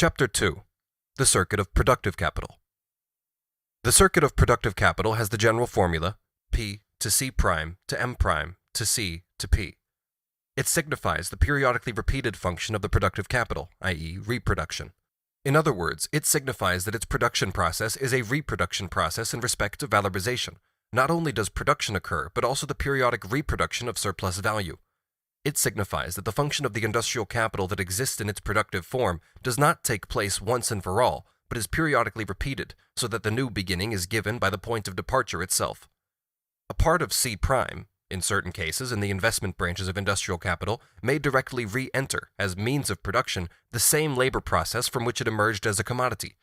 Chapter 2. The Circuit of Productive Capital. The circuit of productive capital has the general formula P to C prime to M prime to C to P. It signifies the periodically repeated function of the productive capital, i.e., reproduction. In other words, it signifies that its production process is a reproduction process in respect of valorization. Not only does production occur, but also the periodic reproduction of surplus value. It signifies that the function of the industrial capital that exists in its productive form does not take place once and for all, but is periodically repeated, so that the new beginning is given by the point of departure itself. A part of C prime, in certain cases in the investment branches of industrial capital, may directly re-enter, as means of production, the same labor process from which it emerged as a commodity.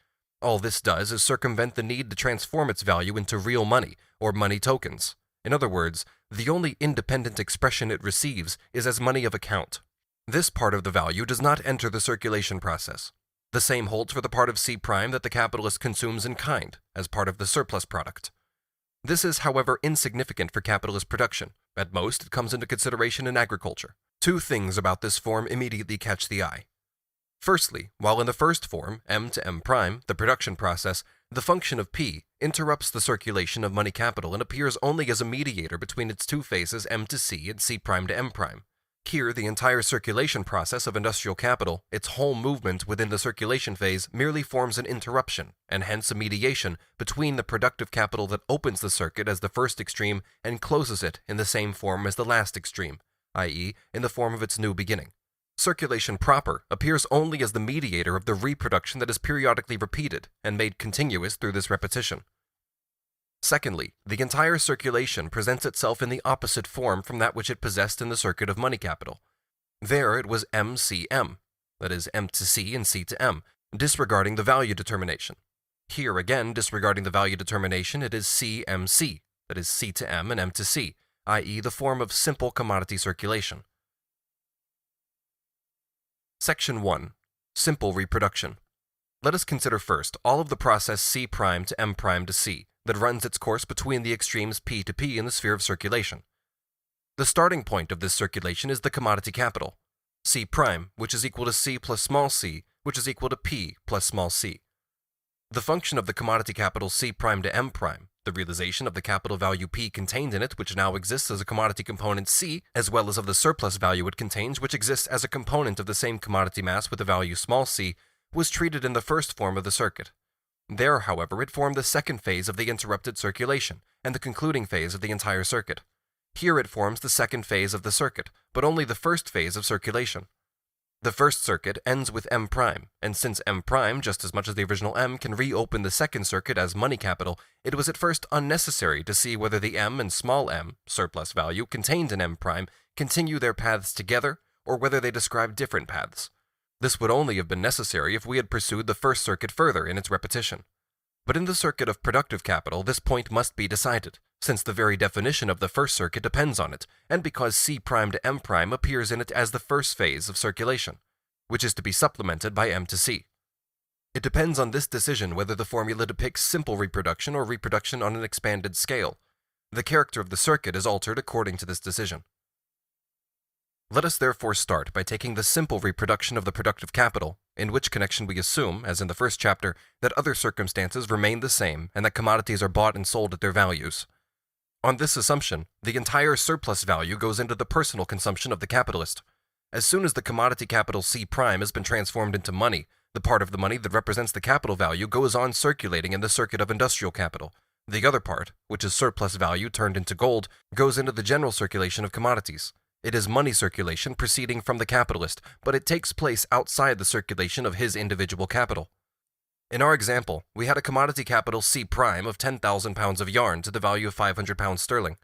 All this does is circumvent the need to transform its value into real money, or money tokens. In other words, the only independent expression it receives is as money of account. This part of the value does not enter the circulation process. The same holds for the part of C prime that the capitalist consumes in kind, as part of the surplus product. This is, however, insignificant for capitalist production. At most, it comes into consideration in agriculture. Two things about this form immediately catch the eye. Firstly, while in the first form, M to M prime, the production process, the function of P interrupts the circulation of money capital and appears only as a mediator between its two phases M to C and C prime to M prime. Here, the entire circulation process of industrial capital, its whole movement within the circulation phase, merely forms an interruption, and hence a mediation, between the productive capital that opens the circuit as the first extreme and closes it in the same form as the last extreme, i.e., in the form of its new beginning. Circulation proper appears only as the mediator of the reproduction that is periodically repeated and made continuous through this repetition. Secondly, the entire circulation presents itself in the opposite form from that which it possessed in the circuit of money capital. There it was MCM, that is M to C and C to M, disregarding the value determination. Here again, disregarding the value determination, it is CMC, that is C to M and M to C, i.e. the form of simple commodity circulation. Section 1. Simple reproduction. Let us consider first all of the process C prime to M prime to C that runs its course between the extremes P to P in the sphere of circulation. The starting point of this circulation is the commodity capital, C prime, which is equal to C plus small c, which is equal to P plus small c. The function of the commodity capital C prime to M prime, the realization of the capital value P contained in it, which now exists as a commodity component C, as well as of the surplus value it contains, which exists as a component of the same commodity mass with the value small c, was treated in the first form of the circuit. There, however, it formed the second phase of the interrupted circulation, and the concluding phase of the entire circuit. Here it forms the second phase of the circuit, but only the first phase of circulation. The first circuit ends with M prime, and since M prime, just as much as the original M, can reopen the second circuit as money capital, it was at first unnecessary to see whether the M and small m, surplus value, contained in M prime continue their paths together, or whether they describe different paths. This would only have been necessary if we had pursued the first circuit further in its repetition. But in the circuit of productive capital, this point must be decided, since the very definition of the first circuit depends on it, and because C prime to M prime appears in it as the first phase of circulation, which is to be supplemented by M to C. It depends on this decision whether the formula depicts simple reproduction or reproduction on an expanded scale. The character of the circuit is altered according to this decision. Let us therefore start by taking the simple reproduction of the productive capital, in which connection we assume, as in the first chapter, that other circumstances remain the same and that commodities are bought and sold at their values. On this assumption, the entire surplus value goes into the personal consumption of the capitalist. As soon as the commodity capital C prime has been transformed into money, the part of the money that represents the capital value goes on circulating in the circuit of industrial capital. The other part, which is surplus value turned into gold, goes into the general circulation of commodities. It is money circulation proceeding from the capitalist, but it takes place outside the circulation of his individual capital. In our example, we had a commodity capital C prime of 10,000 pounds of yarn to the value of 500 pounds sterling.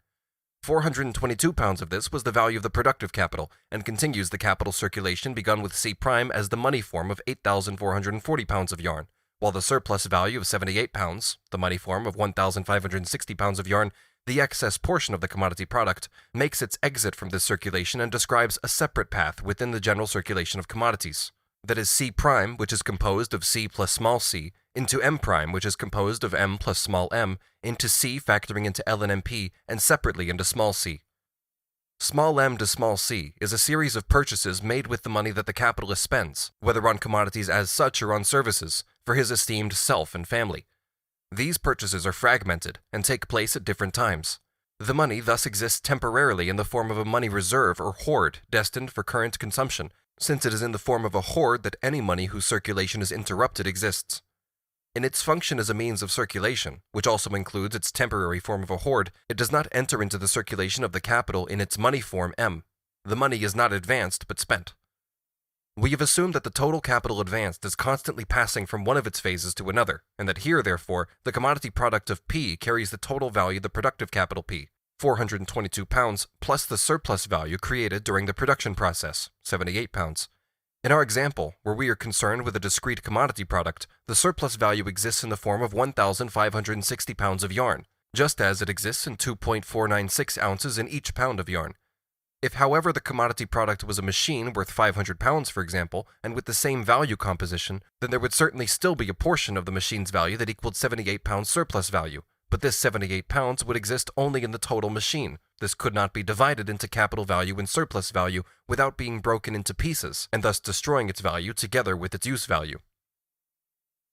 422 pounds of this was the value of the productive capital, and continues the capital circulation begun with C prime as the money form of 8,440 pounds of yarn, while the surplus value of 78 pounds, the money form of 1,560 pounds of yarn, the excess portion of the commodity product, makes its exit from this circulation and describes a separate path within the general circulation of commodities. That is C prime, which is composed of C plus small c, into M prime, which is composed of M plus small m, into C factoring into L and MP, and separately into small c. Small m to small c is a series of purchases made with the money that the capitalist spends, whether on commodities as such or on services, for his esteemed self and family. These purchases are fragmented and take place at different times. The money thus exists temporarily in the form of a money reserve or hoard destined for current consumption, since it is in the form of a hoard that any money whose circulation is interrupted exists. In its function as a means of circulation, which also includes its temporary form of a hoard, it does not enter into the circulation of the capital in its money form M. The money is not advanced but spent. We have assumed that the total capital advanced is constantly passing from one of its phases to another, and that here, therefore, the commodity product of P carries the total value of the productive capital P, £422, plus the surplus value created during the production process, £78. In our example, where we are concerned with a discrete commodity product, the surplus value exists in the form of 1,560 pounds of yarn, just as it exists in 2.496 ounces in each pound of yarn. If, however, the commodity product was a machine worth 500 pounds, for example, and with the same value composition, then there would certainly still be a portion of the machine's value that equaled 78 pounds surplus value, but this 78 pounds would exist only in the total machine. This could not be divided into capital value and surplus value without being broken into pieces, and thus destroying its value together with its use value.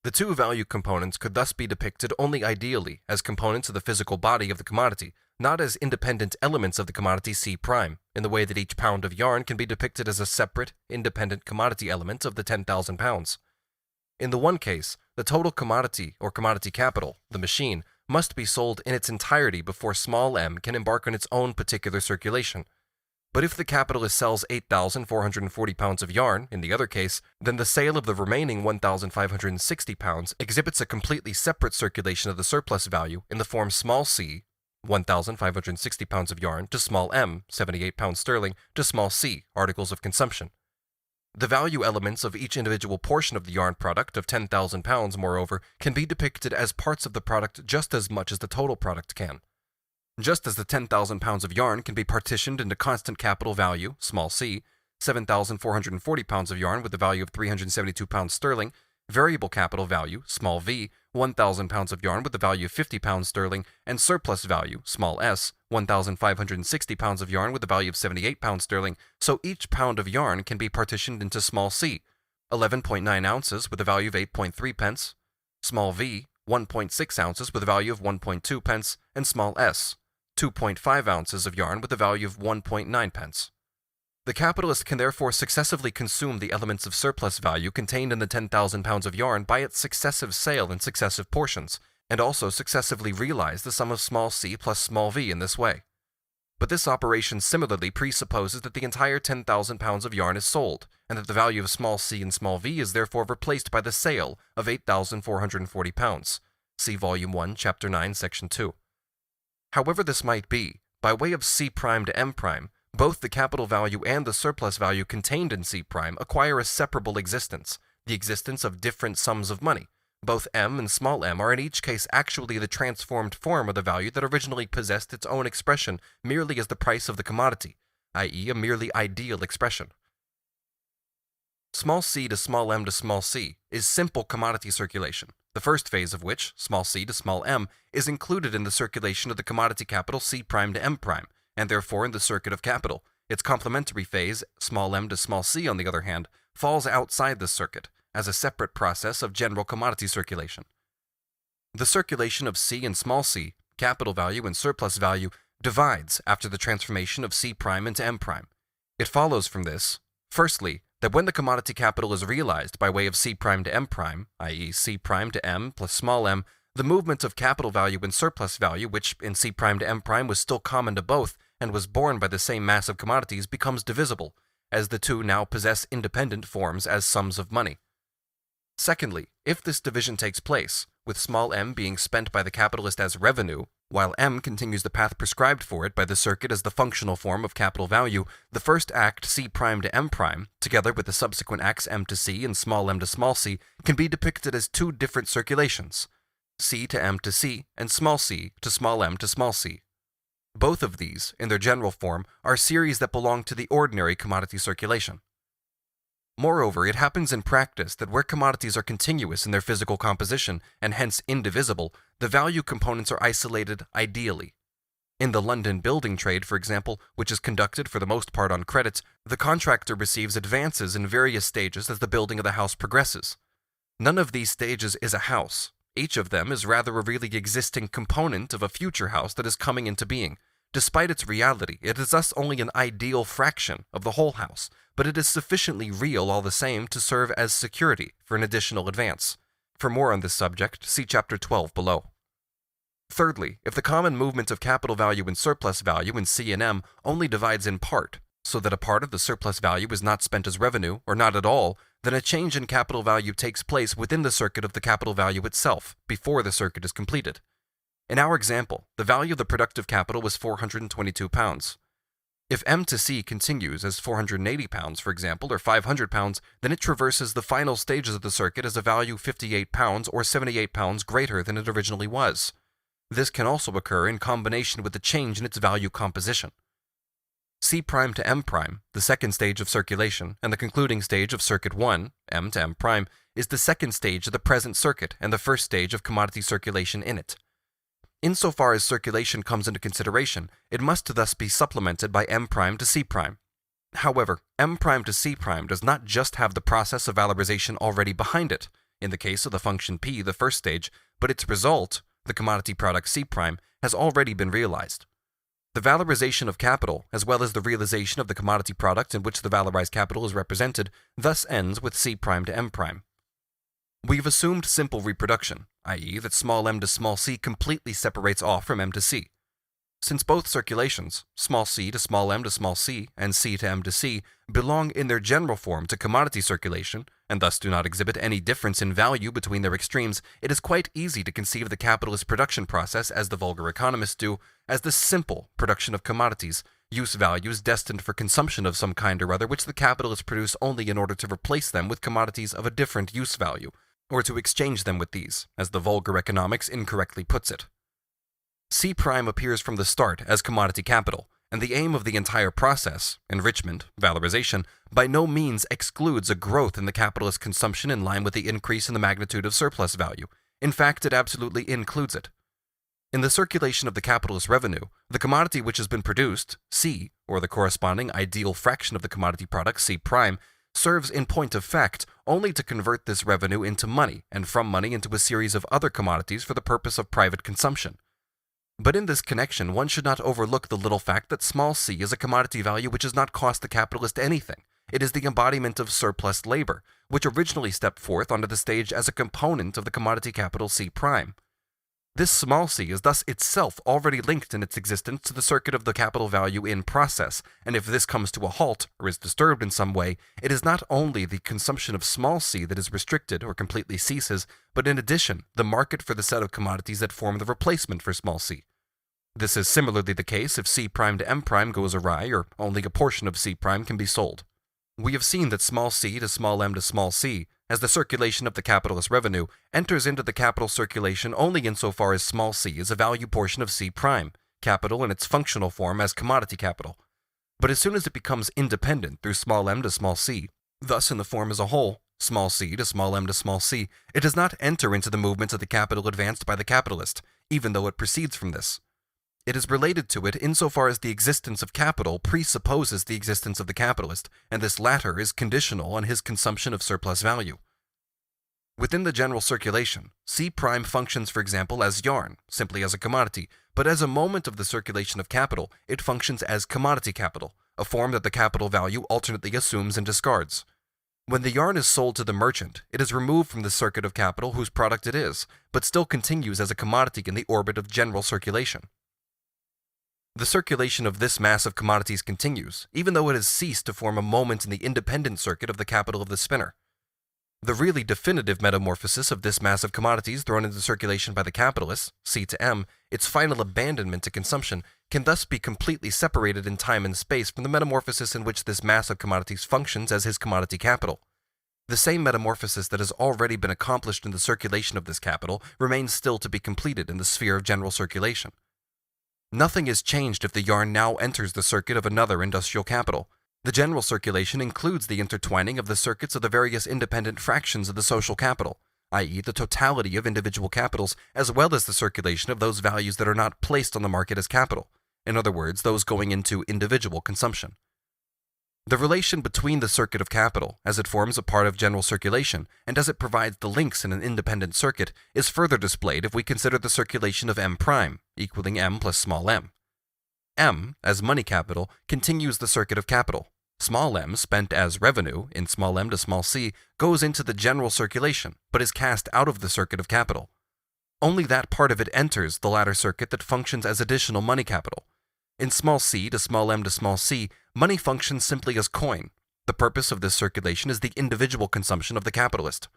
The two value components could thus be depicted only ideally as components of the physical body of the commodity, not as independent elements of the commodity C prime, in the way that each pound of yarn can be depicted as a separate, independent commodity element of the 10,000 pounds. In the one case, the total commodity or commodity capital, the machine, must be sold in its entirety before small m can embark on its own particular circulation. But if the capitalist sells 8,440 pounds of yarn, in the other case, then the sale of the remaining 1,560 pounds exhibits a completely separate circulation of the surplus value in the form small c, 1,560 pounds of yarn, to small m, 78 pounds sterling, to small c, articles of consumption. The value elements of each individual portion of the yarn product of 10,000 pounds, moreover, can be depicted as parts of the product just as much as the total product can. Just as the 10,000 pounds of yarn can be partitioned into constant capital value, small c, 7,440 pounds of yarn with a value of 372 pounds sterling, variable capital value, small v, 1,000 pounds of yarn with a value of 50 pounds sterling, and surplus value, small s, 1,560 pounds of yarn with a value of 78 pounds sterling, so each pound of yarn can be partitioned into small c, 11.9 ounces with a value of 8.3 pence, small v, 1.6 ounces with a value of 1.2 pence, and small s, 2.5 ounces of yarn with a value of 1.9 pence. The capitalist can therefore successively consume the elements of surplus value contained in the 10,000 pounds of yarn by its successive sale in successive portions, and also successively realize the sum of small c plus small v in this way. But this operation similarly presupposes that the entire 10,000 pounds of yarn is sold, and that the value of small c and small v is therefore replaced by the sale of 8,440 pounds. See Volume 1, Chapter 9, Section 2. However this might be, by way of C prime to M prime, both the capital value and the surplus value contained in C prime acquire a separable existence, the existence of different sums of money. Both m and small m are in each case actually the transformed form of the value that originally possessed its own expression merely as the price of the commodity, i.e. a merely ideal expression. Small c to small m to small c is simple commodity circulation, the first phase of which, small c to small m, is included in the circulation of the commodity capital C prime to M prime, and therefore in the circuit of capital. Its complementary phase, small m to small c, on the other hand, falls outside this circuit, as a separate process of general commodity circulation. The circulation of C and small c, capital value and surplus value, divides after the transformation of C prime into M prime. It follows from this, firstly, that when the commodity capital is realized by way of C prime to M prime, i.e. C prime to M plus small m, the movement of capital value and surplus value, which in C prime to M prime was still common to both and was borne by the same mass of commodities, becomes divisible, as the two now possess independent forms as sums of money. Secondly, if this division takes place, with small m being spent by the capitalist as revenue, while m continues the path prescribed for it by the circuit as the functional form of capital value, the first act C prime to M prime, together with the subsequent acts m to c and small m to small c, can be depicted as two different circulations, C to M to C and small c to small m to small c. Both of these, in their general form, are series that belong to the ordinary commodity circulation. Moreover, it happens in practice that where commodities are continuous in their physical composition, and hence indivisible, the value components are isolated ideally. In the London building trade, for example, which is conducted for the most part on credit, the contractor receives advances in various stages as the building of the house progresses. None of these stages is a house. Each of them is rather a really existing component of a future house that is coming into being. Despite its reality, it is thus only an ideal fraction of the whole house, but it is sufficiently real all the same to serve as security for an additional advance. For more on this subject, see Chapter 12 below. Thirdly, if the common movement of capital value and surplus value in C and M only divides in part, so that a part of the surplus value is not spent as revenue, or not at all, then a change in capital value takes place within the circuit of the capital value itself, before the circuit is completed. In our example, the value of the productive capital was £422. If M to C continues as £480, for example, or £500, then it traverses the final stages of the circuit as a value £58 or £78 greater than it originally was. This can also occur in combination with the change in its value composition. C' to M', the second stage of circulation, and the concluding stage of circuit 1, M to M', is the second stage of the present circuit and the first stage of commodity circulation in it. Insofar as circulation comes into consideration, it must thus be supplemented by M' to C'. However, M' to C' does not just have the process of valorization already behind it, in the case of the function P, the first stage, but its result, the commodity product C', has already been realized. The valorization of capital, as well as the realization of the commodity product in which the valorized capital is represented, thus ends with C' to M'. We have assumed simple reproduction, i.e. that small m to small c completely separates off from m to c. Since both circulations, small c to small m to small c and c to m to c, belong in their general form to commodity circulation, and thus do not exhibit any difference in value between their extremes, it is quite easy to conceive the capitalist production process, as the vulgar economists do, as the simple production of commodities, use values destined for consumption of some kind or other, which the capitalists produce only in order to replace them with commodities of a different use value, or to exchange them with these, as the vulgar economics incorrectly puts it. C' appears from the start as commodity capital, and the aim of the entire process, enrichment, valorization, by no means excludes a growth in the capitalist consumption in line with the increase in the magnitude of surplus value. In fact, it absolutely includes it. In the circulation of the capitalist revenue, the commodity which has been produced, C, or the corresponding ideal fraction of the commodity product, C', serves in point of fact only to convert this revenue into money, and from money into a series of other commodities for the purpose of private consumption. But in this connection, one should not overlook the little fact that small c is a commodity value which does not cost the capitalist anything. It is the embodiment of surplus labor, which originally stepped forth onto the stage as a component of the commodity capital C'. This small c is thus itself already linked in its existence to the circuit of the capital value in process, and if this comes to a halt, or is disturbed in some way, it is not only the consumption of small c that is restricted or completely ceases, but in addition, the market for the set of commodities that form the replacement for small c. This is similarly the case if C' to M' goes awry, or only a portion of C' can be sold. We have seen that small c to small m to small c, as the circulation of the capitalist revenue, enters into the capital circulation only insofar as small c is a value portion of C', capital in its functional form as commodity capital. But as soon as it becomes independent through small m to small c, thus in the form as a whole, small c to small m to small c, it does not enter into the movements of the capital advanced by the capitalist, even though it proceeds from this. It is related to it insofar as the existence of capital presupposes the existence of the capitalist, and this latter is conditional on his consumption of surplus value. Within the general circulation, C' functions, for example, as yarn, simply as a commodity, but as a moment of the circulation of capital, it functions as commodity capital, a form that the capital value alternately assumes and discards. When the yarn is sold to the merchant, it is removed from the circuit of capital whose product it is, but still continues as a commodity in the orbit of general circulation. The circulation of this mass of commodities continues, even though it has ceased to form a moment in the independent circuit of the capital of the spinner. The really definitive metamorphosis of this mass of commodities thrown into circulation by the capitalists, C to M, its final abandonment to consumption, can thus be completely separated in time and space from the metamorphosis in which this mass of commodities functions as his commodity capital. The same metamorphosis that has already been accomplished in the circulation of this capital remains still to be completed in the sphere of general circulation. Nothing is changed if the yarn now enters the circuit of another industrial capital. The general circulation includes the intertwining of the circuits of the various independent fractions of the social capital, i.e. the totality of individual capitals, as well as the circulation of those values that are not placed on the market as capital, in other words, those going into individual consumption. The relation between the circuit of capital, as it forms a part of general circulation, and as it provides the links in an independent circuit, is further displayed if we consider the circulation of M prime, equaling M plus small m. M, as money capital, continues the circuit of capital. Small m, spent as revenue, in small m to small c, goes into the general circulation, but is cast out of the circuit of capital. Only that part of it enters the latter circuit that functions as additional money capital. In small c to small m to small c, money functions simply as coin. The purpose of this circulation is the individual consumption of the capitalist.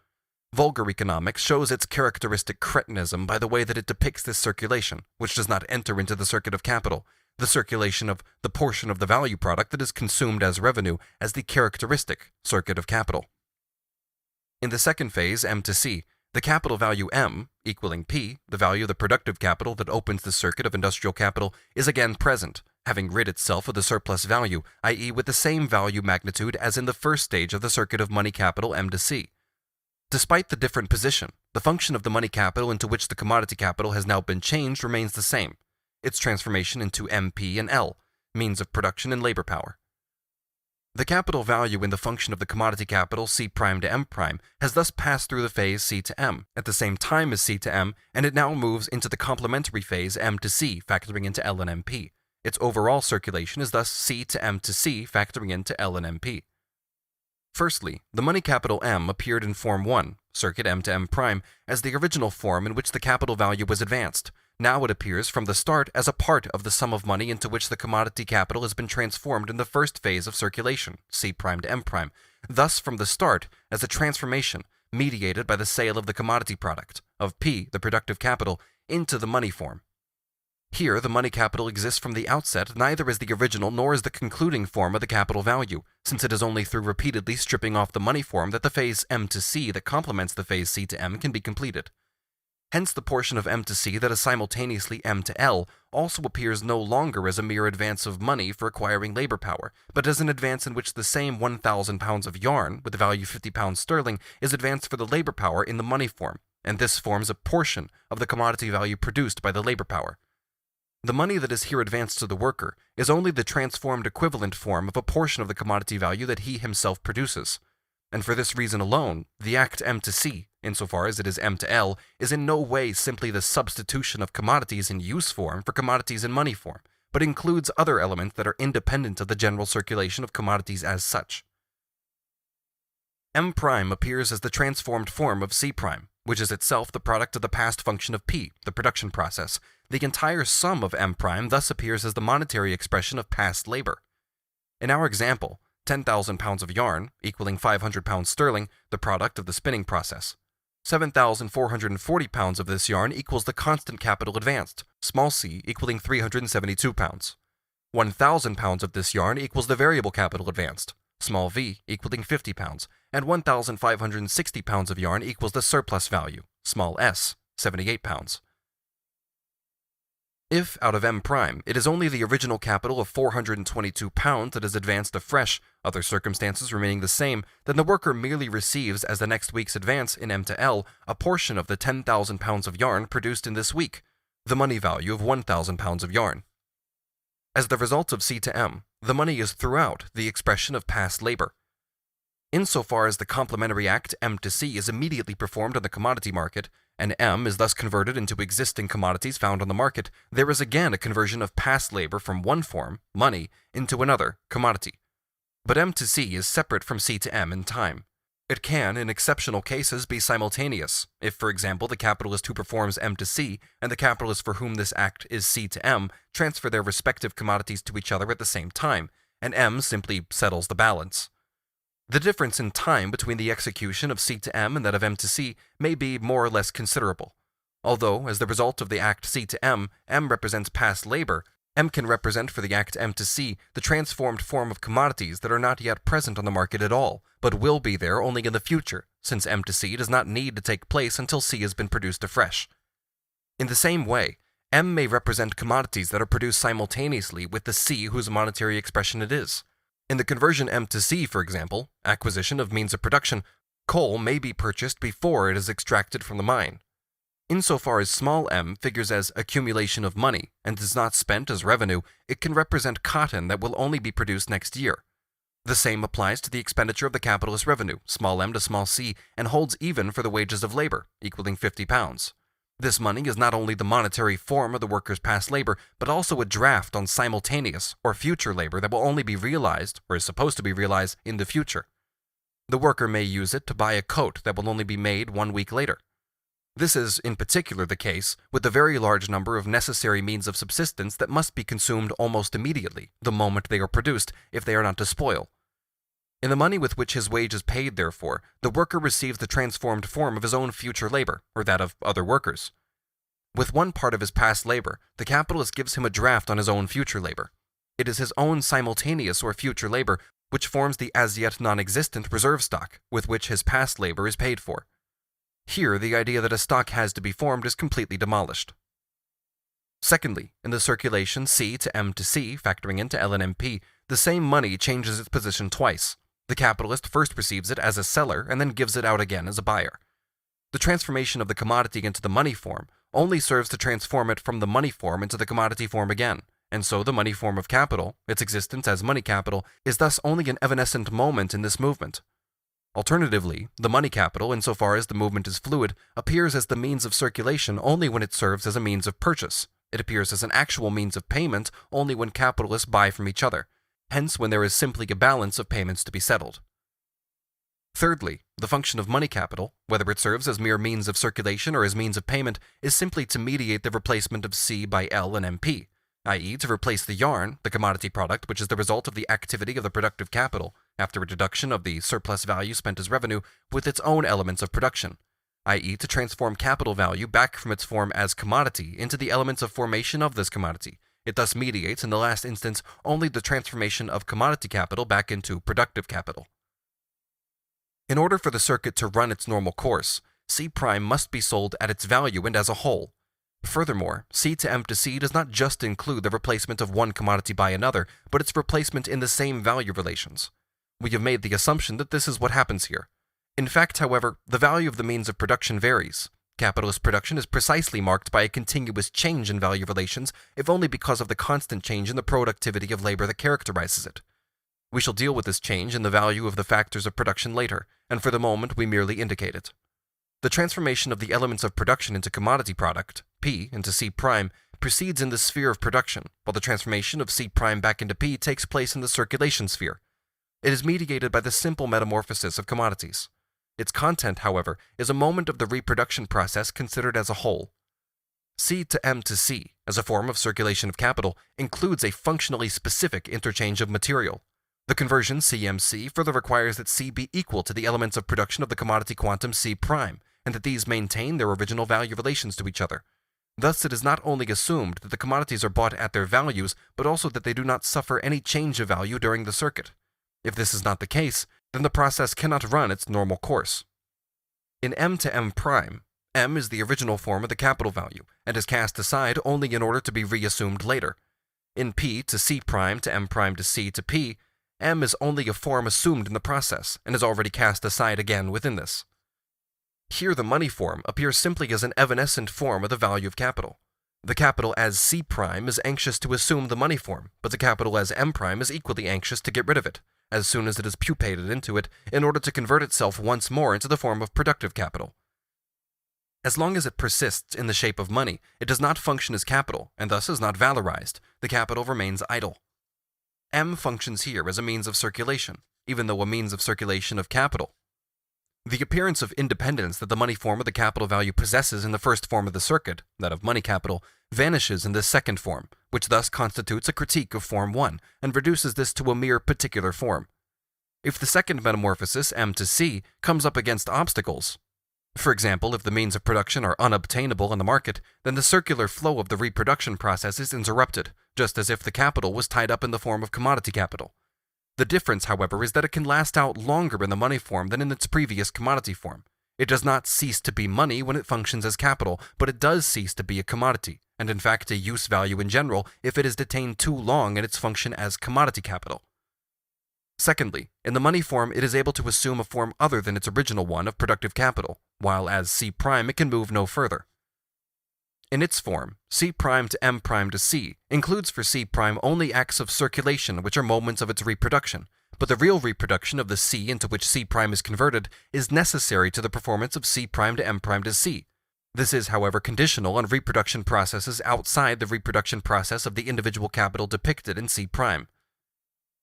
Vulgar economics shows its characteristic cretinism by the way that it depicts this circulation, which does not enter into the circuit of capital, the circulation of the portion of the value product that is consumed as revenue, as the characteristic circuit of capital. In the second phase, M to C, the capital value M, equaling P, the value of the productive capital that opens the circuit of industrial capital, is again present, having rid itself of the surplus value, i.e. with the same value magnitude as in the first stage of the circuit of money capital M to C. Despite the different position, the function of the money capital into which the commodity capital has now been changed remains the same, its transformation into MP and L, means of production and labor power. The capital value in the function of the commodity capital C prime to M prime has thus passed through the phase C to M at the same time as C to M, and it now moves into the complementary phase M to C, factoring into L and MP. Its overall circulation is thus C to M to C, factoring into L and MP. Firstly, the money capital M appeared in Form 1, circuit M to M prime, as the original form in which the capital value was advanced. Now it appears from the start as a part of the sum of money into which the commodity capital has been transformed in the first phase of circulation, C prime to M prime, thus from the start as a transformation mediated by the sale of the commodity product, of P, the productive capital, into the money form. Here the money capital exists from the outset neither as the original nor as the concluding form of the capital value, since it is only through repeatedly stripping off the money form that the phase M to C that complements the phase C to M can be completed. Hence the portion of M to C that is simultaneously M to L also appears no longer as a mere advance of money for acquiring labor power, but as an advance in which the same 1,000 pounds of yarn, with the value 50 pounds sterling, is advanced for the labor power in the money form, and this forms a portion of the commodity value produced by the labor power. The money that is here advanced to the worker is only the transformed equivalent form of a portion of the commodity value that he himself produces. And for this reason alone, the act M to C, insofar as it is M to L, is in no way simply the substitution of commodities in use form for commodities in money form, but includes other elements that are independent of the general circulation of commodities as such. M prime appears as the transformed form of C prime, which is itself the product of the past function of P, the production process. The entire sum of M prime thus appears as the monetary expression of past labor. In our example, 10,000 pounds of yarn, equaling 500 pounds sterling, the product of the spinning process. 7,440 pounds of this yarn equals the constant capital advanced, small c, equaling 372 pounds. 1,000 pounds of this yarn equals the variable capital advanced, small v, equaling 50 pounds, and 1,560 pounds of yarn equals the surplus value, small s, 78 pounds. If, out of M prime, it is only the original capital of 422 pounds that is advanced afresh, other circumstances remaining the same, then the worker merely receives as the next week's advance in M to L a portion of the 10,000 pounds of yarn produced in this week, the money value of 1,000 pounds of yarn. As the result of C to M, the money is throughout the expression of past labor. Insofar as the complementary act M to C is immediately performed on the commodity market, and M is thus converted into existing commodities found on the market, there is again a conversion of past labor from one form, money, into another, commodity. But M to C is separate from C to M in time. It can, in exceptional cases, be simultaneous, if, for example, the capitalist who performs M to C and the capitalist for whom this act is C to M transfer their respective commodities to each other at the same time, and M simply settles the balance. The difference in time between the execution of C to M and that of M to C may be more or less considerable. Although, as the result of the act C to M, M represents past labor, M can represent for the act M to C the transformed form of commodities that are not yet present on the market at all, but will be there only in the future, since M to C does not need to take place until C has been produced afresh. In the same way, M may represent commodities that are produced simultaneously with the C whose monetary expression it is. In the conversion M to C, for example, acquisition of means of production, coal may be purchased before it is extracted from the mine. Insofar as small m figures as accumulation of money and is not spent as revenue, it can represent cotton that will only be produced next year. The same applies to the expenditure of the capitalist revenue, small m to small c, and holds even for the wages of labor, equaling 50 pounds. This money is not only the monetary form of the worker's past labor, but also a draft on simultaneous or future labor that will only be realized, or is supposed to be realized, in the future. The worker may use it to buy a coat that will only be made 1 week later. This is, in particular, the case with the very large number of necessary means of subsistence that must be consumed almost immediately, the moment they are produced, if they are not to spoil. In the money with which his wage is paid, therefore, the worker receives the transformed form of his own future labor, or that of other workers. With one part of his past labor, the capitalist gives him a draft on his own future labor. It is his own simultaneous or future labor which forms the as yet non-existent reserve stock with which his past labor is paid for. Here, the idea that a stock has to be formed is completely demolished. Secondly, in the circulation C to M to C, factoring into L and MP, the same money changes its position twice. The capitalist first receives it as a seller and then gives it out again as a buyer. The transformation of the commodity into the money form only serves to transform it from the money form into the commodity form again, and so the money form of capital, its existence as money capital, is thus only an evanescent moment in this movement. Alternatively, the money capital, insofar as the movement is fluid, appears as the means of circulation only when it serves as a means of purchase. It appears as an actual means of payment only when capitalists buy from each other, hence when there is simply a balance of payments to be settled. Thirdly, the function of money capital, whether it serves as mere means of circulation or as means of payment, is simply to mediate the replacement of C by L and MP, i.e. to replace the yarn, the commodity product which is the result of the activity of the productive capital, after a deduction of the surplus value spent as revenue, with its own elements of production, i.e. to transform capital value back from its form as commodity into the elements of formation of this commodity. It thus mediates, in the last instance, only the transformation of commodity capital back into productive capital. In order for the circuit to run its normal course, C' must be sold at its value and as a whole. Furthermore, C to M to C does not just include the replacement of one commodity by another, but its replacement in the same value relations. We have made the assumption that this is what happens here. In fact, however, the value of the means of production varies. Capitalist production is precisely marked by a continuous change in value relations, if only because of the constant change in the productivity of labor that characterizes it. We shall deal with this change in the value of the factors of production later, and for the moment we merely indicate it. The transformation of the elements of production into commodity product, P, into C', proceeds in the sphere of production, while the transformation of C' back into P takes place in the circulation sphere. It is mediated by the simple metamorphosis of commodities. Its content, however, is a moment of the reproduction process considered as a whole. C to M to C, as a form of circulation of capital, includes a functionally specific interchange of material. The conversion CMC further requires that C be equal to the elements of production of the commodity quantum C', and that these maintain their original value relations to each other. Thus, it is not only assumed that the commodities are bought at their values, but also that they do not suffer any change of value during the circuit. If this is not the case, then the process cannot run its normal course. In M to M', M is the original form of the capital value, and is cast aside only in order to be reassumed later. In P to C' to M' to C to P, M is only a form assumed in the process, and is already cast aside again within this. Here the money form appears simply as an evanescent form of the value of capital. The capital as C' is anxious to assume the money form, but the capital as M' is equally anxious to get rid of it, as soon as it is pupated into it, in order to convert itself once more into the form of productive capital. As long as it persists in the shape of money, it does not function as capital, and thus is not valorized. The capital remains idle. M functions here as a means of circulation, even though a means of circulation of capital. The appearance of independence that the money form of the capital value possesses in the first form of the circuit, that of money capital, vanishes in this second form, which thus constitutes a critique of Form 1, and reduces this to a mere particular form. If the second metamorphosis, M to C, comes up against obstacles, for example, if the means of production are unobtainable in the market, then the circular flow of the reproduction process is interrupted, just as if the capital was tied up in the form of commodity capital. The difference, however, is that it can last out longer in the money form than in its previous commodity form. It does not cease to be money when it functions as capital, but it does cease to be a commodity, and in fact a use value in general, if it is detained too long in its function as commodity capital. Secondly, in the money form it is able to assume a form other than its original one of productive capital, while as C' it can move no further. In its form, C' to M' to C includes for C' only acts of circulation which are moments of its reproduction, but the real reproduction of the C into which C' is converted is necessary to the performance of C' to M' to C. This is, however, conditional on reproduction processes outside the reproduction process of the individual capital depicted in C'.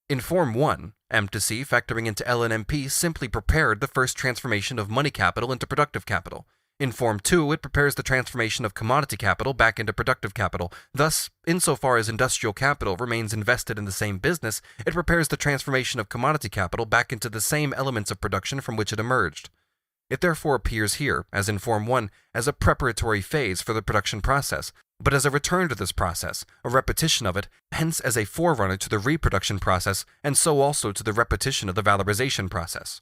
In Form 1, M to C factoring into L and MP simply prepared the first transformation of money capital into productive capital. In Form 2, it prepares the transformation of commodity capital back into productive capital. Thus, insofar as industrial capital remains invested in the same business, it prepares the transformation of commodity capital back into the same elements of production from which it emerged. It therefore appears here, as in Form 1, as a preparatory phase for the production process, but as a return to this process, a repetition of it, hence as a forerunner to the reproduction process, and so also to the repetition of the valorization process.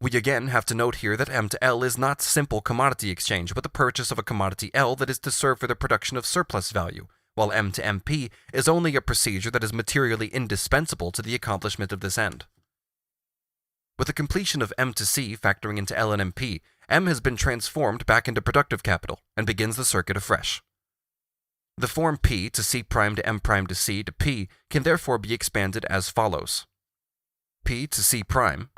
We again have to note here that M to L is not simple commodity exchange, but the purchase of a commodity L that is to serve for the production of surplus value, while M to MP is only a procedure that is materially indispensable to the accomplishment of this end. With the completion of M to C factoring into L and MP, M has been transformed back into productive capital and begins the circuit afresh. The form P to C' to M' to C to P can therefore be expanded as follows. P to C',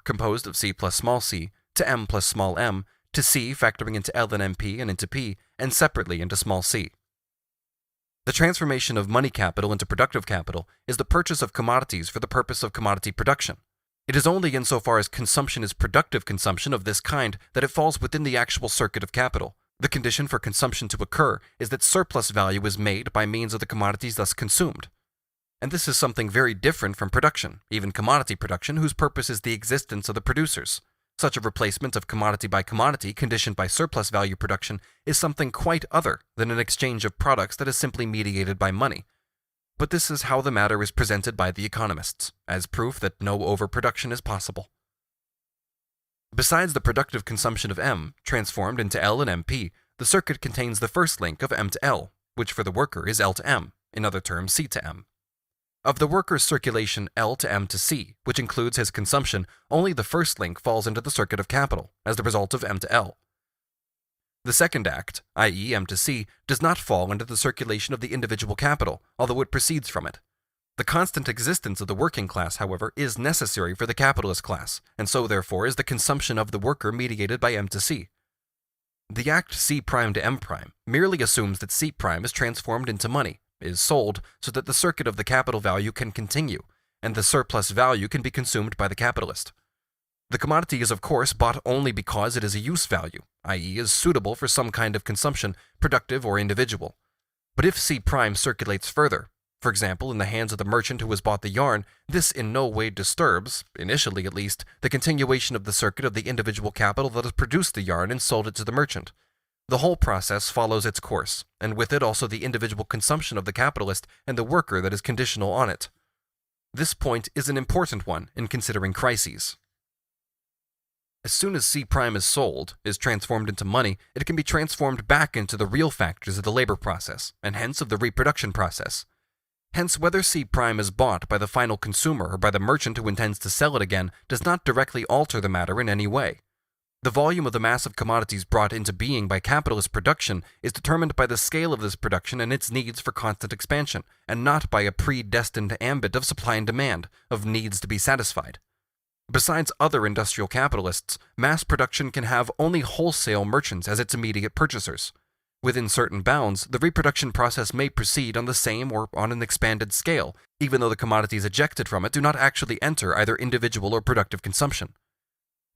composed of C plus small c, to M plus small m, to C factoring into L and MP and into P, and separately into small c. The transformation of money capital into productive capital is the purchase of commodities for the purpose of commodity production. It is only insofar as consumption is productive consumption of this kind that it falls within the actual circuit of capital. The condition for consumption to occur is that surplus value is made by means of the commodities thus consumed. And this is something very different from production, even commodity production, whose purpose is the existence of the producers. Such a replacement of commodity by commodity conditioned by surplus value production is something quite other than an exchange of products that is simply mediated by money. But this is how the matter is presented by the economists, as proof that no overproduction is possible. Besides the productive consumption of M, transformed into L and MP, the circuit contains the first link of M to L, which for the worker is L to M, in other terms C to M. Of the worker's circulation L to M to C, which includes his consumption, only the first link falls into the circuit of capital, as the result of M to L. The second act, i.e. M to C, does not fall into the circulation of the individual capital, although it proceeds from it. The constant existence of the working class, however, is necessary for the capitalist class, and so therefore is the consumption of the worker mediated by M to C. The act C' to M' merely assumes that C' is transformed into money, is sold, so that the circuit of the capital value can continue, and the surplus value can be consumed by the capitalist. The commodity is of course bought only because it is a use value, i.e. is suitable for some kind of consumption, productive or individual. But if C' circulates further, for example in the hands of the merchant who has bought the yarn, this in no way disturbs, initially at least, the continuation of the circuit of the individual capital that has produced the yarn and sold it to the merchant. The whole process follows its course, and with it also the individual consumption of the capitalist and the worker that is conditional on it. This point is an important one in considering crises. As soon as C' is sold, is transformed into money, it can be transformed back into the real factors of the labor process, and hence of the reproduction process. Hence, whether C' is bought by the final consumer or by the merchant who intends to sell it again does not directly alter the matter in any way. The volume of the mass of commodities brought into being by capitalist production is determined by the scale of this production and its needs for constant expansion, and not by a predestined ambit of supply and demand, of needs to be satisfied. Besides other industrial capitalists, mass production can have only wholesale merchants as its immediate purchasers. Within certain bounds, the reproduction process may proceed on the same or on an expanded scale, even though the commodities ejected from it do not actually enter either individual or productive consumption.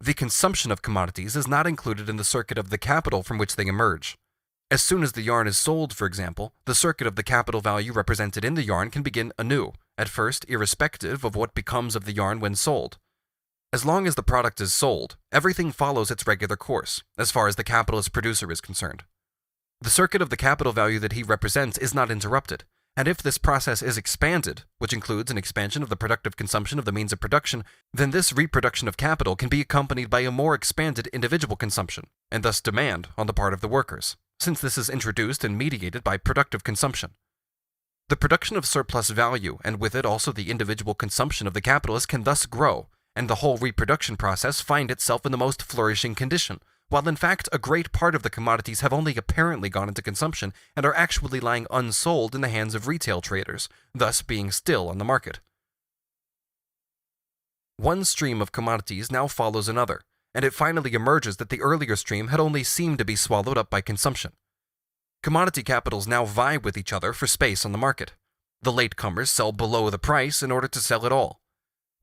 The consumption of commodities is not included in the circuit of the capital from which they emerge. As soon as the yarn is sold, for example, the circuit of the capital value represented in the yarn can begin anew, at first irrespective of what becomes of the yarn when sold. As long as the product is sold, everything follows its regular course, as far as the capitalist producer is concerned. The circuit of the capital value that he represents is not interrupted, and if this process is expanded, which includes an expansion of the productive consumption of the means of production, then this reproduction of capital can be accompanied by a more expanded individual consumption, and thus demand on the part of the workers, since this is introduced and mediated by productive consumption. The production of surplus value, and with it also the individual consumption of the capitalist, can thus grow, and the whole reproduction process find itself in the most flourishing condition, while in fact a great part of the commodities have only apparently gone into consumption and are actually lying unsold in the hands of retail traders, thus being still on the market. One stream of commodities now follows another, and it finally emerges that the earlier stream had only seemed to be swallowed up by consumption. Commodity capitals now vie with each other for space on the market. The latecomers sell below the price in order to sell it all.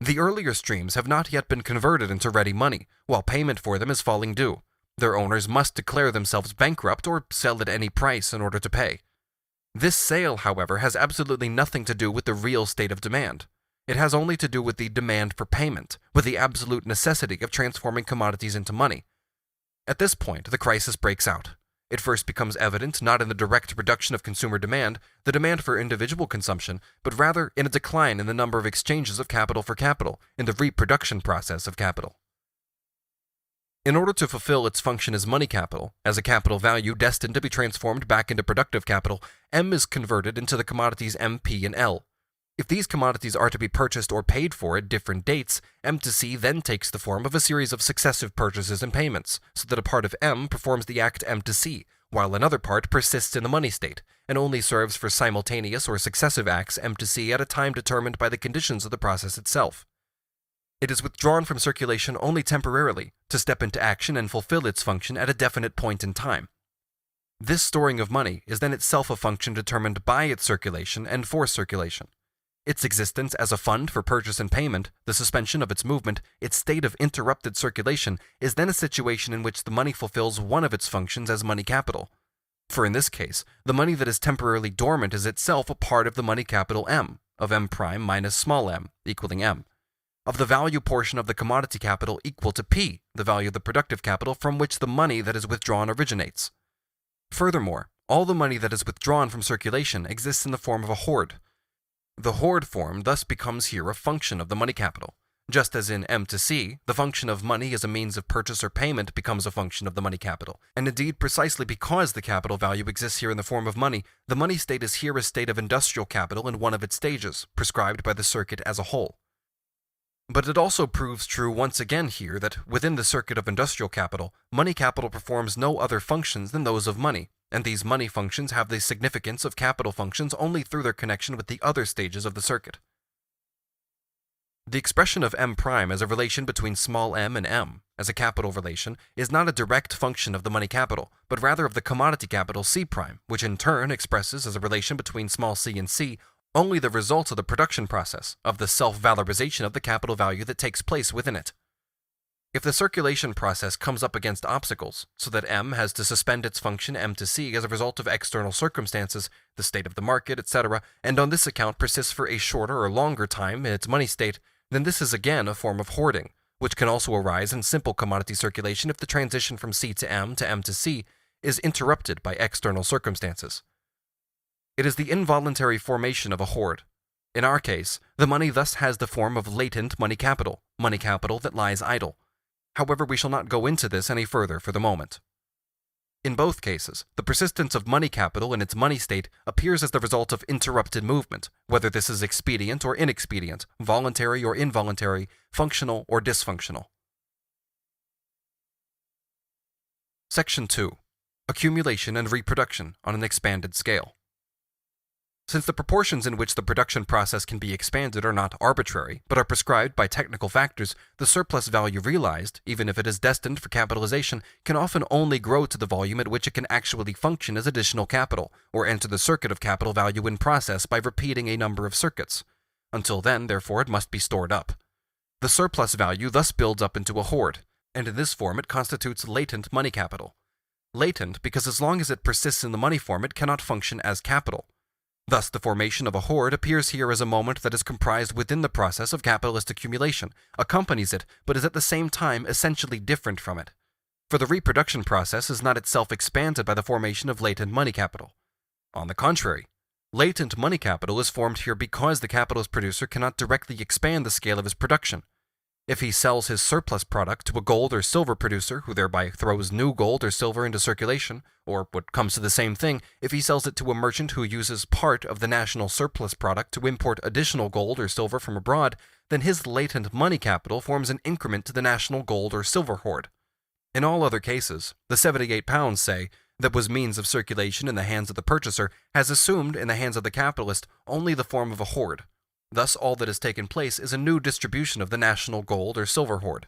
The earlier streams have not yet been converted into ready money, while payment for them is falling due. Their owners must declare themselves bankrupt or sell at any price in order to pay. This sale, however, has absolutely nothing to do with the real state of demand. It has only to do with the demand for payment, with the absolute necessity of transforming commodities into money. At this point, the crisis breaks out. It first becomes evident not in the direct reduction of consumer demand, the demand for individual consumption, but rather in a decline in the number of exchanges of capital for capital, in the reproduction process of capital. In order to fulfill its function as money capital, as a capital value destined to be transformed back into productive capital, M is converted into the commodities M, P, and L. If these commodities are to be purchased or paid for at different dates, M to C then takes the form of a series of successive purchases and payments, so that a part of M performs the act M to C, while another part persists in the money state, and only serves for simultaneous or successive acts M to C at a time determined by the conditions of the process itself. It is withdrawn from circulation only temporarily, to step into action and fulfill its function at a definite point in time. This storing of money is then itself a function determined by its circulation and for circulation. Its existence as a fund for purchase and payment, the suspension of its movement, its state of interrupted circulation, is then a situation in which the money fulfills one of its functions as money capital. For in this case, the money that is temporarily dormant is itself a part of the money capital M, of M prime minus small m, equaling M, of the value portion of the commodity capital equal to P, the value of the productive capital from which the money that is withdrawn originates. Furthermore, all the money that is withdrawn from circulation exists in the form of a hoard. The hoard form thus becomes here a function of the money capital, just as in M to C, the function of money as a means of purchase or payment becomes a function of the money capital, and indeed precisely because the capital value exists here in the form of money, the money state is here a state of industrial capital in one of its stages, prescribed by the circuit as a whole. But it also proves true once again here that within the circuit of industrial capital, money capital performs no other functions than those of money, and these money functions have the significance of capital functions only through their connection with the other stages of the circuit. The expression of M prime as a relation between small m and M, as a capital relation, is not a direct function of the money capital, but rather of the commodity capital C prime, which in turn expresses as a relation between small c and C only the result of the production process, of the self-valorization of the capital value that takes place within it. If the circulation process comes up against obstacles, so that M has to suspend its function M to C as a result of external circumstances, the state of the market, etc., and on this account persists for a shorter or longer time in its money state, then this is again a form of hoarding, which can also arise in simple commodity circulation if the transition from C to M to C is interrupted by external circumstances. It is the involuntary formation of a hoard. In our case, the money thus has the form of latent money capital that lies idle. However, we shall not go into this any further for the moment. In both cases, the persistence of money capital in its money state appears as the result of interrupted movement, whether this is expedient or inexpedient, voluntary or involuntary, functional or dysfunctional. Section 2. Accumulation and reproduction on an expanded scale. Since the proportions in which the production process can be expanded are not arbitrary, but are prescribed by technical factors, the surplus value realized, even if it is destined for capitalization, can often only grow to the volume at which it can actually function as additional capital, or enter the circuit of capital value in process by repeating a number of circuits. Until then, therefore, it must be stored up. The surplus value thus builds up into a hoard, and in this form it constitutes latent money capital. Latent because as long as it persists in the money form it cannot function as capital. Thus, the formation of a hoard appears here as a moment that is comprised within the process of capitalist accumulation, accompanies it, but is at the same time essentially different from it. For the reproduction process is not itself expanded by the formation of latent money capital. On the contrary, latent money capital is formed here because the capitalist producer cannot directly expand the scale of his production. If he sells his surplus product to a gold or silver producer who thereby throws new gold or silver into circulation, or what comes to the same thing, if he sells it to a merchant who uses part of the national surplus product to import additional gold or silver from abroad, then his latent money capital forms an increment to the national gold or silver hoard. In all other cases, the 78 pounds, say, that was means of circulation in the hands of the purchaser has assumed in the hands of the capitalist only the form of a hoard. Thus all that has taken place is a new distribution of the national gold or silver hoard.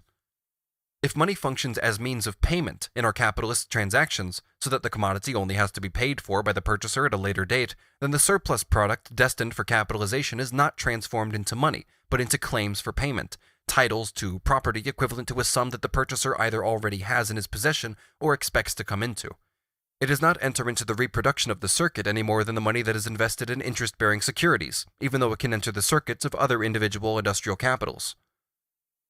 If money functions as means of payment in our capitalist transactions, so that the commodity only has to be paid for by the purchaser at a later date, then the surplus product destined for capitalization is not transformed into money, but into claims for payment, titles to property equivalent to a sum that the purchaser either already has in his possession or expects to come into. It does not enter into the reproduction of the circuit any more than the money that is invested in interest-bearing securities, even though it can enter the circuits of other individual industrial capitals.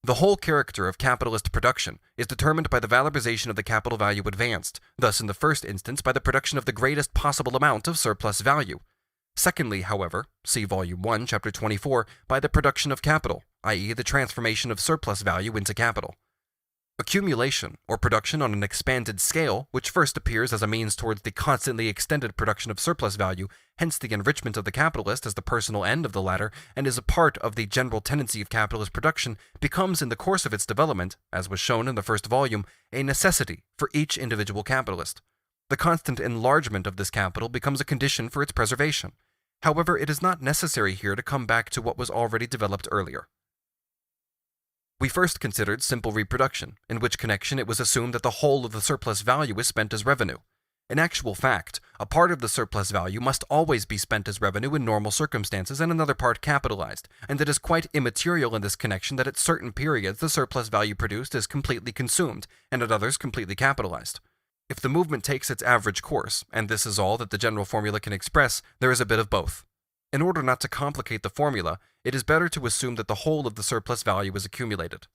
The whole character of capitalist production is determined by the valorization of the capital value advanced, thus in the first instance by the production of the greatest possible amount of surplus value. Secondly, however, see Volume 1, Chapter 24, by the production of capital, i.e. the transformation of surplus value into capital. Accumulation, or production on an expanded scale, which first appears as a means towards the constantly extended production of surplus value, hence the enrichment of the capitalist as the personal end of the latter, and is a part of the general tendency of capitalist production, becomes in the course of its development, as was shown in the first volume, a necessity for each individual capitalist. The constant enlargement of this capital becomes a condition for its preservation. However, it is not necessary here to come back to what was already developed earlier. We first considered simple reproduction, in which connection it was assumed that the whole of the surplus value is spent as revenue. In actual fact, a part of the surplus value must always be spent as revenue in normal circumstances and another part capitalized, and it is quite immaterial in this connection that at certain periods the surplus value produced is completely consumed, and at others completely capitalized. If the movement takes its average course, and this is all that the general formula can express, there is a bit of both. In order not to complicate the formula, it is better to assume that the whole of the surplus value is accumulated.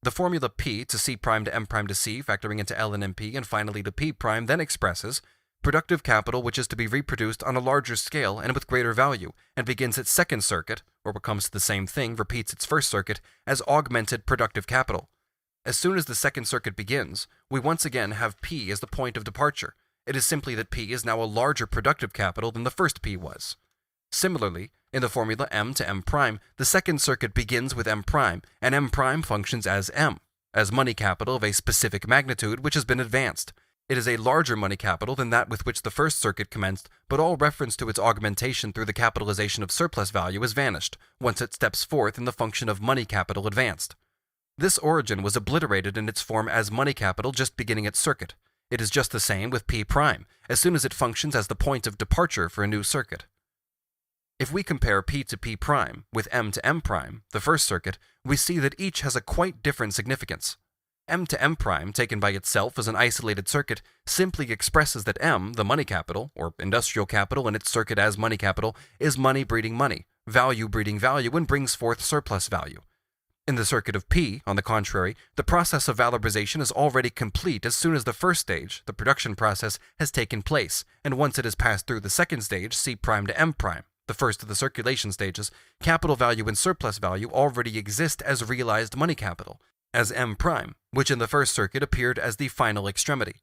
The formula P to C prime to M prime to C, factoring into L and MP, and finally to P prime, then expresses productive capital which is to be reproduced on a larger scale and with greater value, and begins its second circuit, or what comes to the same thing, repeats its first circuit, as augmented productive capital. As soon as the second circuit begins, we once again have P as the point of departure. It is simply that P is now a larger productive capital than the first P was. Similarly, in the formula M to M prime, the second circuit begins with M prime, and M prime functions as M, as money capital of a specific magnitude which has been advanced. It is a larger money capital than that with which the first circuit commenced, but all reference to its augmentation through the capitalization of surplus value has vanished, once it steps forth in the function of money capital advanced. This origin was obliterated in its form as money capital just beginning its circuit. It is just the same with P prime, as soon as it functions as the point of departure for a new circuit. If we compare P to P prime with M to M prime, the first circuit, we see that each has a quite different significance. M to M prime, taken by itself as an isolated circuit, simply expresses that M, the money capital, or industrial capital in its circuit as money capital, is money breeding money, value breeding value, and brings forth surplus value. In the circuit of P, on the contrary, the process of valorization is already complete as soon as the first stage, the production process, has taken place, and once it has passed through the second stage, C prime to M prime, the first of the circulation stages, capital value and surplus value already exist as realized money capital, as M prime, which in the first circuit appeared as the final extremity.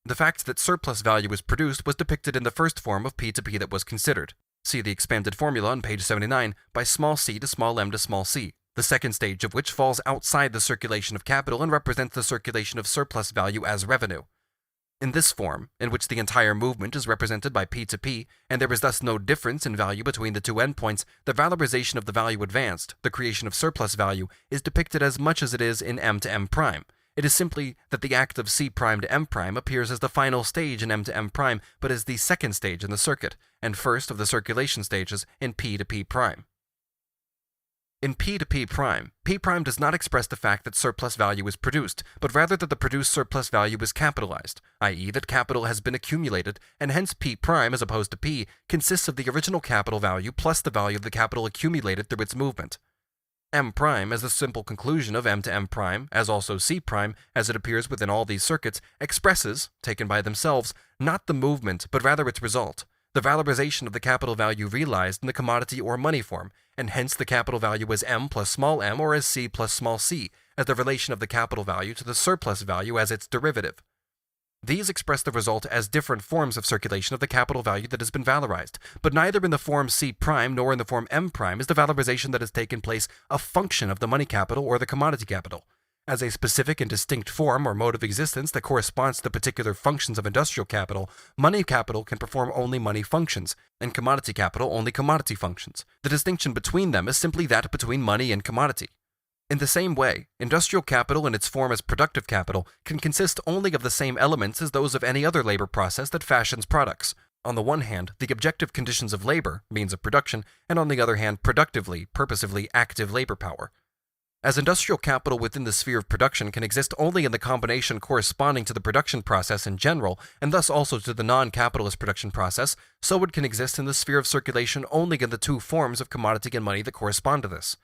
The fact that surplus value is produced was depicted in the first form of P to P that was considered. See the expanded formula on page 79 by small c to small m to small c, the second stage of which falls outside the circulation of capital and represents the circulation of surplus value as revenue. In this form, in which the entire movement is represented by P to P, and there is thus no difference in value between the two endpoints, the valorization of the value advanced, the creation of surplus value, is depicted as much as it is in M to M prime. It is simply that the act of C prime to M prime appears as the final stage in M to M prime, but as the second stage in the circuit, and first of the circulation stages in P to P prime. In P to P prime does not express the fact that surplus value is produced, but rather that the produced surplus value is capitalized, i.e. that capital has been accumulated, and hence P prime, as opposed to P, consists of the original capital value plus the value of the capital accumulated through its movement. M prime, as the simple conclusion of M to M prime, as also C prime, as it appears within all these circuits, expresses, taken by themselves, not the movement, but rather its result, the valorization of the capital value realized in the commodity or money form, and hence the capital value as M plus small m or as C plus small c, as the relation of the capital value to the surplus value as its derivative. These express the result as different forms of circulation of the capital value that has been valorized, but neither in the form C prime nor in the form M prime is the valorization that has taken place a function of the money capital or the commodity capital. as a specific and distinct form or mode of existence that corresponds to the particular functions of industrial capital, money capital can perform only money functions, and commodity capital only commodity functions. The distinction between them is simply that between money and commodity. In the same way, industrial capital in its form as productive capital can consist only of the same elements as those of any other labor process that fashions products. On the one hand, the objective conditions of labor, means of production, and on the other hand, productively, purposively active labor power. As industrial capital within the sphere of production can exist only in the combination corresponding to the production process in general, and thus also to the non-capitalist production process, so it can exist in the sphere of circulation only in the two forms of commodity and money that correspond to this.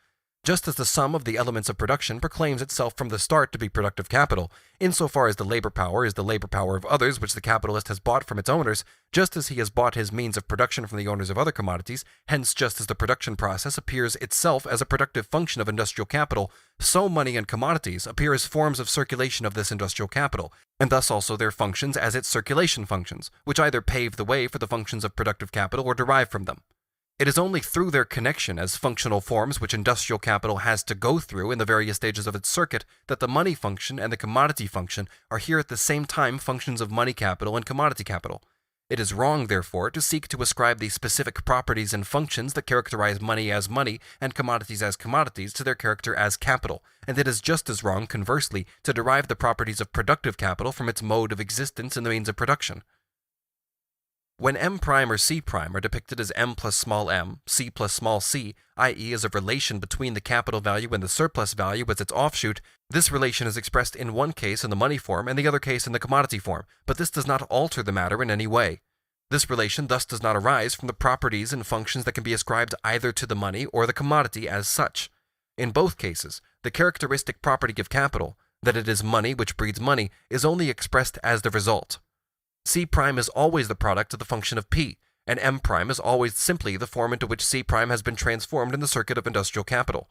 Just as the sum of the elements of production proclaims itself from the start to be productive capital, insofar as the labor power is the labor power of others which the capitalist has bought from its owners, just as he has bought his means of production from the owners of other commodities, hence just as the production process appears itself as a productive function of industrial capital, so money and commodities appear as forms of circulation of this industrial capital, and thus also their functions as its circulation functions, which either pave the way for the functions of productive capital or derive from them. It is only through their connection as functional forms which industrial capital has to go through in the various stages of its circuit that the money function and the commodity function are here at the same time functions of money capital and commodity capital. It is wrong, therefore, to seek to ascribe the specific properties and functions that characterize money as money and commodities as commodities to their character as capital, and it is just as wrong, conversely, to derive the properties of productive capital from its mode of existence in the means of production. When M' or C' are depicted as M plus small m, C plus small c, i.e. as a relation between the capital value and the surplus value as its offshoot, this relation is expressed in one case in the money form and the other case in the commodity form, but this does not alter the matter in any way. This relation thus does not arise from the properties and functions that can be ascribed either to the money or the commodity as such. In both cases, the characteristic property of capital, that it is money which breeds money, is only expressed as the result. C' is always the product of the function of P, and M' is always simply the form into which C' has been transformed in the circuit of industrial capital.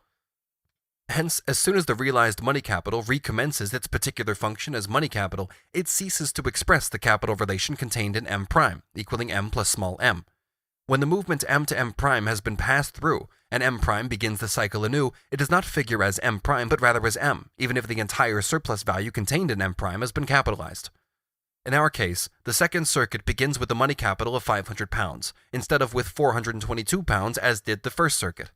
Hence, as soon as the realized money capital recommences its particular function as money capital, it ceases to express the capital relation contained in M', equaling M plus small m. When the movement M to M' has been passed through, and M' begins the cycle anew, it does not figure as M', but rather as M, even if the entire surplus value contained in M' has been capitalized. In our case, the second circuit begins with a money capital of £500, instead of with £422 as did the first circuit.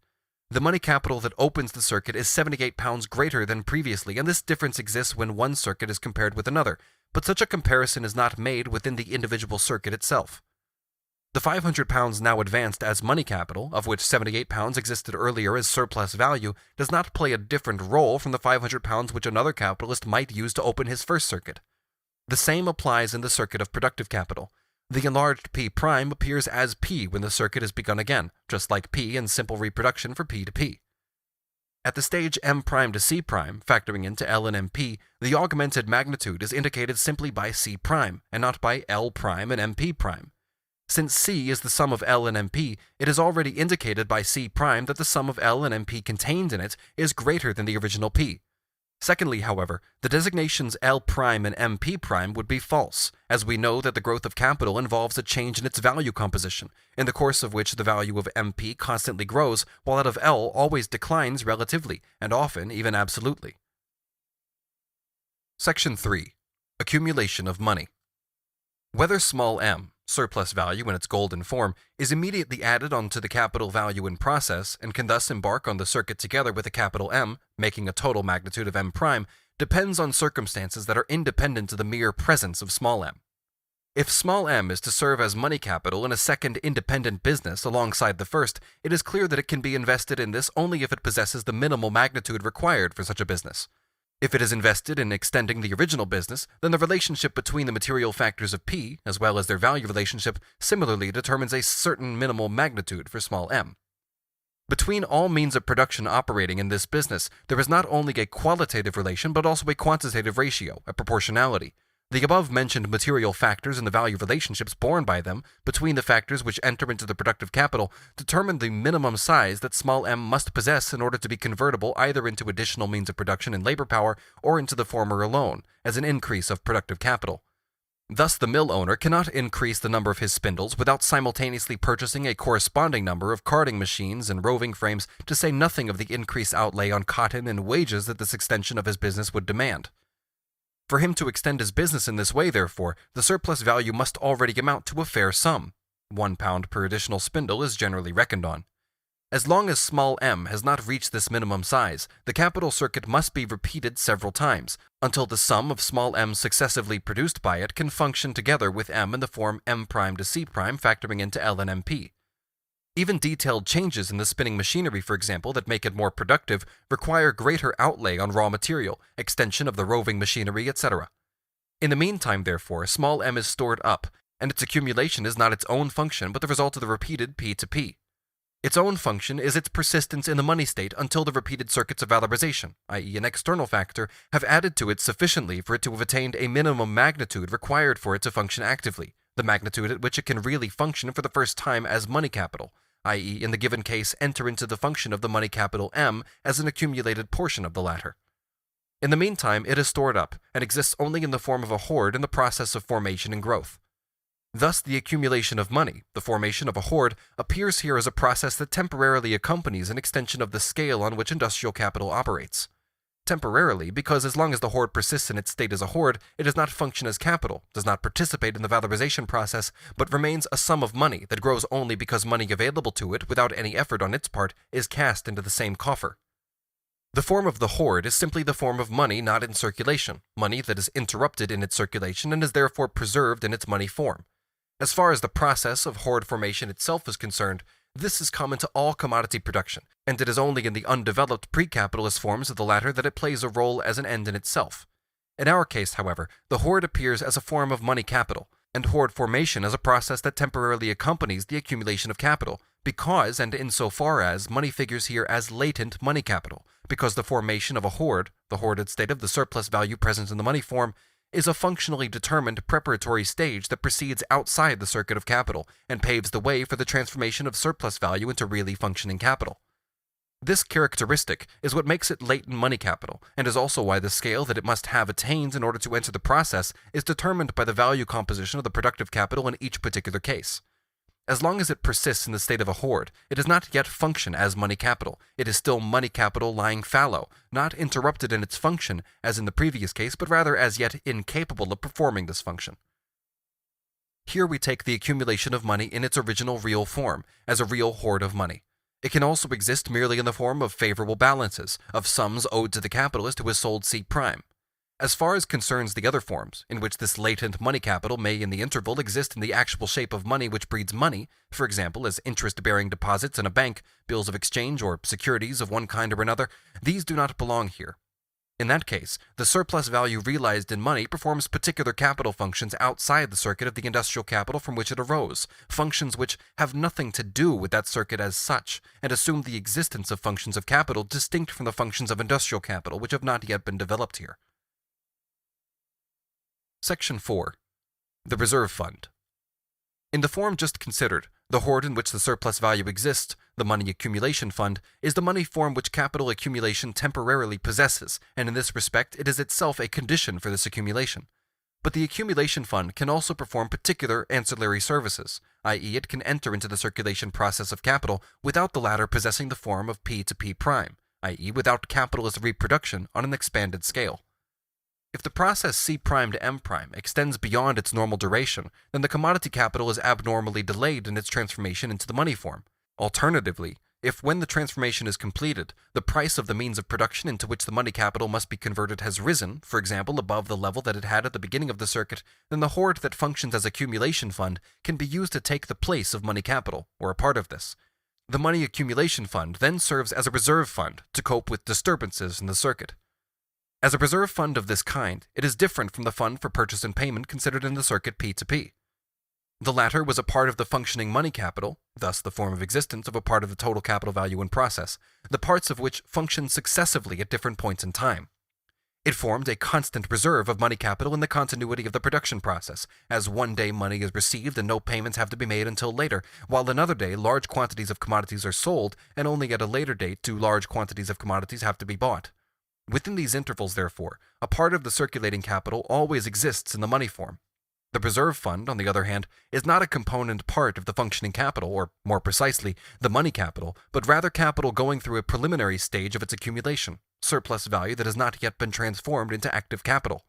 The money capital that opens the circuit is £78 greater than previously, and this difference exists when one circuit is compared with another, but such a comparison is not made within the individual circuit itself. The £500 now advanced as money capital, of which £78 existed earlier as surplus value, does not play a different role from the £500 which another capitalist might use to open his first circuit. The same applies in the circuit of productive capital. The enlarged P' appears as P when the circuit is begun again, just like P in simple reproduction for P to P. At the stage M' to C', factoring into L and MP, the augmented magnitude is indicated simply by C', and not by L' and MP'. Since C is the sum of L and MP, it is already indicated by C' that the sum of L and MP contained in it is greater than the original P. Secondly, however, the designations L' and MP' would be false, as we know that the growth of capital involves a change in its value composition, in the course of which the value of MP constantly grows, while that of L always declines relatively, and often even absolutely. Section 3. Accumulation of money. Whether small m, surplus value in its golden form, is immediately added onto the capital value in process and can thus embark on the circuit together with a capital M, making a total magnitude of M', depends on circumstances that are independent of the mere presence of small m. If small m is to serve as money capital in a second independent business alongside the first, it is clear that it can be invested in this only if it possesses the minimal magnitude required for such a business. If it is invested in extending the original business, then the relationship between the material factors of P, as well as their value relationship, similarly determines a certain minimal magnitude for small m. Between all means of production operating in this business, there is not only a qualitative relation, but also a quantitative ratio, a proportionality. The above-mentioned material factors and the value relationships borne by them, between the factors which enter into the productive capital, determine the minimum size that small m must possess in order to be convertible either into additional means of production and labor power or into the former alone, as an increase of productive capital. Thus, the mill owner cannot increase the number of his spindles without simultaneously purchasing a corresponding number of carding machines and roving frames, to say nothing of the increased outlay on cotton and wages that this extension of his business would demand. For him to extend his business in this way, therefore, the surplus value must already amount to a fair sum. £1 per additional spindle is generally reckoned on. As long as small m has not reached this minimum size, the capital circuit must be repeated several times, until the sum of small m successively produced by it can function together with m in the form m' to c', factoring into L and MP. Even detailed changes in the spinning machinery, for example, that make it more productive, require greater outlay on raw material, extension of the roving machinery, etc. In the meantime, therefore, small m is stored up, and its accumulation is not its own function but the result of the repeated P to P. Its own function is its persistence in the money state until the repeated circuits of valorization, i.e. an external factor, have added to it sufficiently for it to have attained a minimum magnitude required for it to function actively, the magnitude at which it can really function for the first time as money capital, i.e. in the given case enter into the function of the money capital M as an accumulated portion of the latter. In the meantime, it is stored up and exists only in the form of a hoard in the process of formation and growth. Thus, the accumulation of money, the formation of a hoard, appears here as a process that temporarily accompanies an extension of the scale on which industrial capital operates. Temporarily, because as long as the hoard persists in its state as a hoard, it does not function as capital, does not participate in the valorization process, but remains a sum of money that grows only because money available to it, without any effort on its part, is cast into the same coffer. The form of the hoard is simply the form of money not in circulation, money that is interrupted in its circulation and is therefore preserved in its money form. As far as the process of hoard formation itself is concerned, this is common to all commodity production, and it is only in the undeveloped pre-capitalist forms of the latter that it plays a role as an end in itself. In our case, however, the hoard appears as a form of money capital, and hoard formation as a process that temporarily accompanies the accumulation of capital, because and insofar as money figures here as latent money capital, because the formation of a hoard, the hoarded state of the surplus value present in the money form, is a functionally determined preparatory stage that proceeds outside the circuit of capital and paves the way for the transformation of surplus value into really functioning capital. This characteristic is what makes it latent money capital, and is also why the scale that it must have attained in order to enter the process is determined by the value composition of the productive capital in each particular case. As long as it persists in the state of a hoard, it does not yet function as money capital. It is still money capital lying fallow, not interrupted in its function as in the previous case, but rather as yet incapable of performing this function. Here we take the accumulation of money in its original real form, as a real hoard of money. It can also exist merely in the form of favorable balances, of sums owed to the capitalist who has sold C'. As far as concerns the other forms, in which this latent money capital may in the interval exist in the actual shape of money which breeds money, for example as interest-bearing deposits in a bank, bills of exchange, or securities of one kind or another, these do not belong here. In that case, the surplus value realized in money performs particular capital functions outside the circuit of the industrial capital from which it arose, functions which have nothing to do with that circuit as such, and assume the existence of functions of capital distinct from the functions of industrial capital which have not yet been developed here. Section 4. The Reserve Fund. In the form just considered, the hoard in which the surplus value exists, the money accumulation fund, is the money form which capital accumulation temporarily possesses, and in this respect it is itself a condition for this accumulation. But the accumulation fund can also perform particular ancillary services, i.e. it can enter into the circulation process of capital without the latter possessing the form of P to P', i.e. without capitalist reproduction on an expanded scale. If the process C' to M' extends beyond its normal duration, then the commodity capital is abnormally delayed in its transformation into the money form. Alternatively, if when the transformation is completed, the price of the means of production into which the money capital must be converted has risen, for example above the level that it had at the beginning of the circuit, then the hoard that functions as accumulation fund can be used to take the place of money capital, or a part of this. The money accumulation fund then serves as a reserve fund to cope with disturbances in the circuit. As a reserve fund of this kind, it is different from the fund for purchase and payment considered in the circuit P to P. The latter was a part of the functioning money capital, thus the form of existence of a part of the total capital value in process, the parts of which functioned successively at different points in time. It formed a constant reserve of money capital in the continuity of the production process, as one day money is received and no payments have to be made until later, while another day large quantities of commodities are sold, and only at a later date do large quantities of commodities have to be bought. Within these intervals, therefore, a part of the circulating capital always exists in the money form. The reserve fund, on the other hand, is not a component part of the functioning capital, or more precisely, the money capital, but rather capital going through a preliminary stage of its accumulation, surplus value that has not yet been transformed into active capital.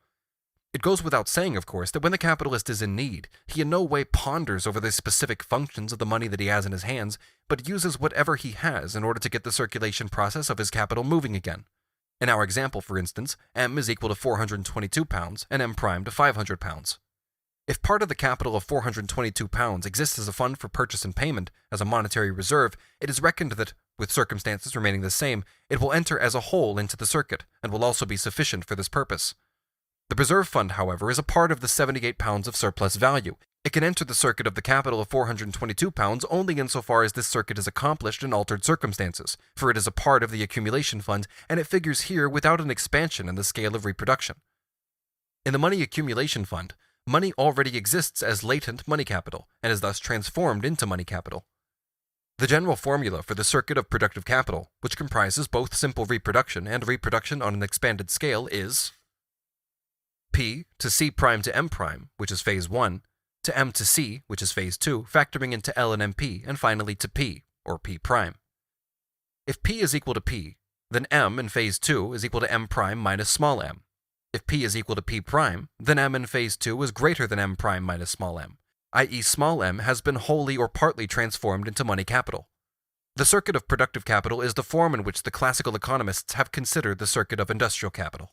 It goes without saying, of course, that when the capitalist is in need, he in no way ponders over the specific functions of the money that he has in his hands, but uses whatever he has in order to get the circulation process of his capital moving again. In our example, for instance, M is equal to 422 pounds and M prime to 500 pounds. If part of the capital of 422 pounds exists as a fund for purchase and payment, as a monetary reserve, it is reckoned that, with circumstances remaining the same, it will enter as a whole into the circuit, and will also be sufficient for this purpose. The reserve fund, however, is a part of the 78 pounds of surplus value. It can enter the circuit of the capital of 422 pounds only insofar as this circuit is accomplished in altered circumstances, for it is a part of the accumulation fund, and it figures here without an expansion in the scale of reproduction. In the money accumulation fund, money already exists as latent money capital, and is thus transformed into money capital. The general formula for the circuit of productive capital, which comprises both simple reproduction and reproduction on an expanded scale, is P to C prime to M prime, which is phase 1, to M to C, which is phase 2, factoring into L and MP, and finally to P, or P prime. If P is equal to P, then M in phase 2 is equal to M prime minus small m. If P is equal to P prime, then M in phase 2 is greater than M prime minus small m, i.e. small m has been wholly or partly transformed into money capital. The circuit of productive capital is the form in which the classical economists have considered the circuit of industrial capital.